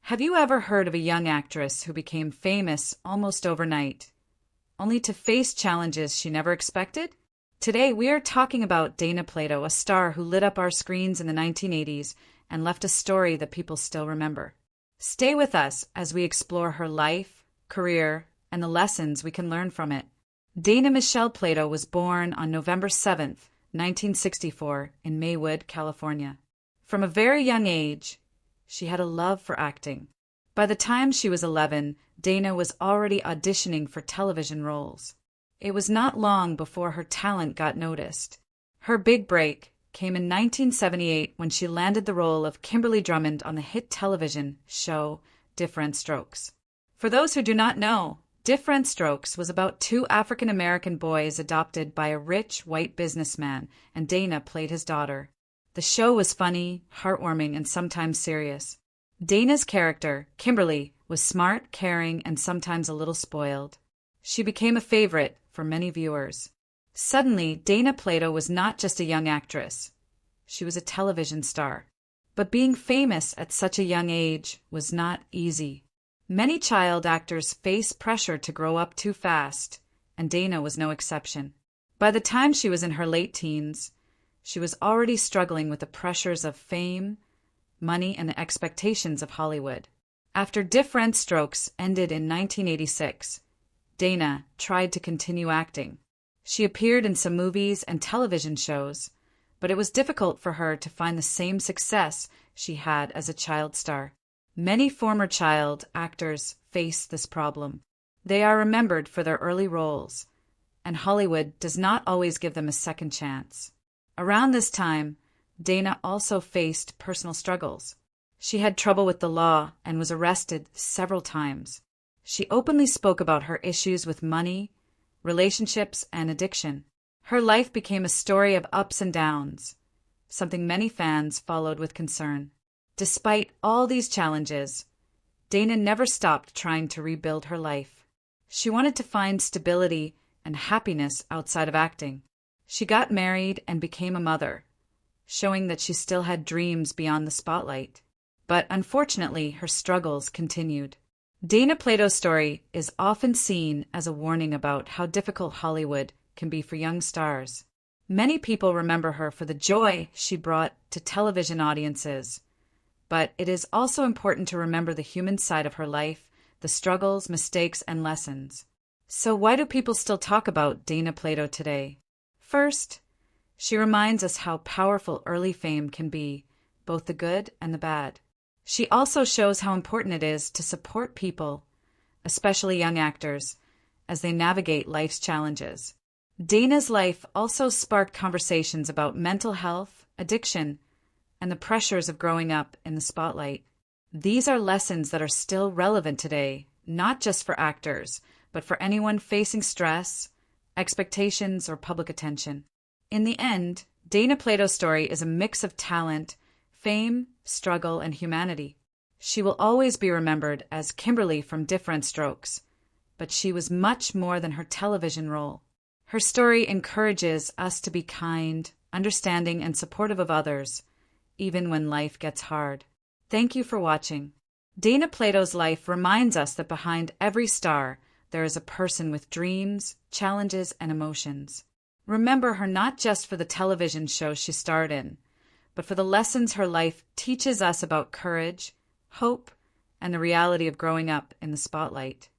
Have you ever heard of a young actress who became famous almost overnight, only to face challenges she never expected? Today, we are talking about Dana Plato, a star who lit up our screens in the 1980s and left a story that people still remember. Stay with us as we explore her life, career, and the lessons we can learn from it. Dana Michelle Plato was born on November 7th, 1964, in Maywood, California. From a very young age, she had a love for acting. By the time she was 11, Dana was already auditioning for television roles. It was not long before her talent got noticed. Her big break came in 1978 when she landed the role of Kimberly Drummond on the hit television show Different Strokes. For those who do not know, Different Strokes was about two African-American boys adopted by a rich white businessman, and Dana played his daughter. The show was funny, heartwarming, and sometimes serious. Dana's character, Kimberly, was smart, caring, and sometimes a little spoiled. She became a favorite for many viewers. Suddenly, Dana Plato was not just a young actress. She was a television star. But being famous at such a young age was not easy. Many child actors face pressure to grow up too fast, and Dana was no exception. By the time she was in her late teens, she was already struggling with the pressures of fame, money, and the expectations of Hollywood. After Different Strokes ended in 1986, Dana tried to continue acting. She appeared in some movies and television shows, but it was difficult for her to find the same success she had as a child star. Many former child actors face this problem. They are remembered for their early roles, and Hollywood does not always give them a second chance. Around this time, Dana also faced personal struggles. She had trouble with the law and was arrested several times. She openly spoke about her issues with money, relationships, and addiction. Her life became a story of ups and downs, something many fans followed with concern. Despite all these challenges, Dana never stopped trying to rebuild her life. She wanted to find stability and happiness outside of acting. She got married and became a mother, showing that she still had dreams beyond the spotlight. But unfortunately, her struggles continued. Dana Plato's story is often seen as a warning about how difficult Hollywood can be for young stars. Many people remember her for the joy she brought to television audiences, but it is also important to remember the human side of her life, the struggles, mistakes, and lessons. So why do people still talk about Dana Plato today? First, she reminds us how powerful early fame can be, both the good and the bad. She also shows how important it is to support people, especially young actors, as they navigate life's challenges. Dana's life also sparked conversations about mental health, addiction, and the pressures of growing up in the spotlight. These are lessons that are still relevant today, not just for actors, but for anyone facing stress, expectations, or public attention. In the end, Dana Plato's story is a mix of talent, fame, struggle, and humanity. She will always be remembered as Kimberly from Different Strokes, but she was much more than her television role. Her story encourages us to be kind, understanding, and supportive of others, even when life gets hard. Thank you for watching. Dana Plato's life reminds us that behind every star, there is a person with dreams, challenges, and emotions. Remember her not just for the television shows she starred in, but for the lessons her life teaches us about courage, hope, and the reality of growing up in the spotlight.